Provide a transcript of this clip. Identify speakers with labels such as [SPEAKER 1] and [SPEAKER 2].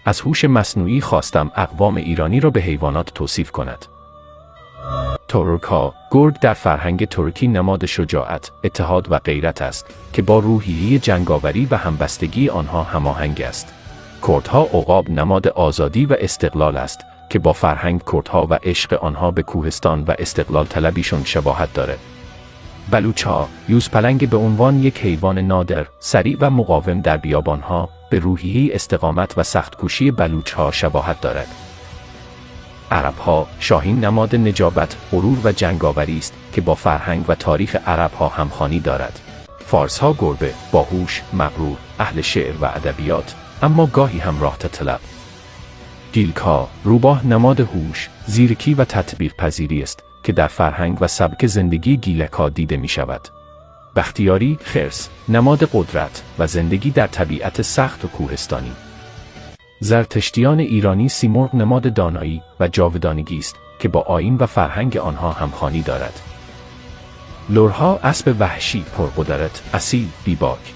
[SPEAKER 1] از هوش مصنوعی خواستم اقوام ایرانی را به حیوانات توصیف کند. ترک‌ها، گرگ در فرهنگ ترکی نماد شجاعت، اتحاد و غیرت است که با روحیه جنگاوری و همبستگی آنها هماهنگ است. کردها، عقاب نماد آزادی و استقلال است که با فرهنگ کردها و عشق آنها به کوهستان و استقلال طلبیشون شباهت دارد. بلوچ‌ها، یوزپلنگ به عنوان یک حیوان نادر، سریع و مقاوم در بیابانها، به روحیه استقامت و سخت‌کوشی بلوچ‌ها شباهت دارد. عرب‌ها، شاهین نماد نجابت، غرور و جنگاوری است که با فرهنگ و تاریخ عرب‌ها همخوانی دارد. فارس‌ها، گربه، باهوش، مغرور، اهل شعر و ادبیات، اما گاهی هم راحت طلب. گیلک‌ها، روباه نماد هوش، زیرکی و تطبیق پذیری است که در فرهنگ و سبک زندگی گیلک‌ها دیده می‌شود. بختیاری، خرس، نماد قدرت و زندگی در طبیعت سخت و کوهستانی. زرتشتیان ایرانی، سیمرغ نماد دانایی و جاودانگی است که با آیین و فرهنگ آنها همخوانی دارد. لرها، اسب وحشی، پرقدرت، اصیل، بیباک.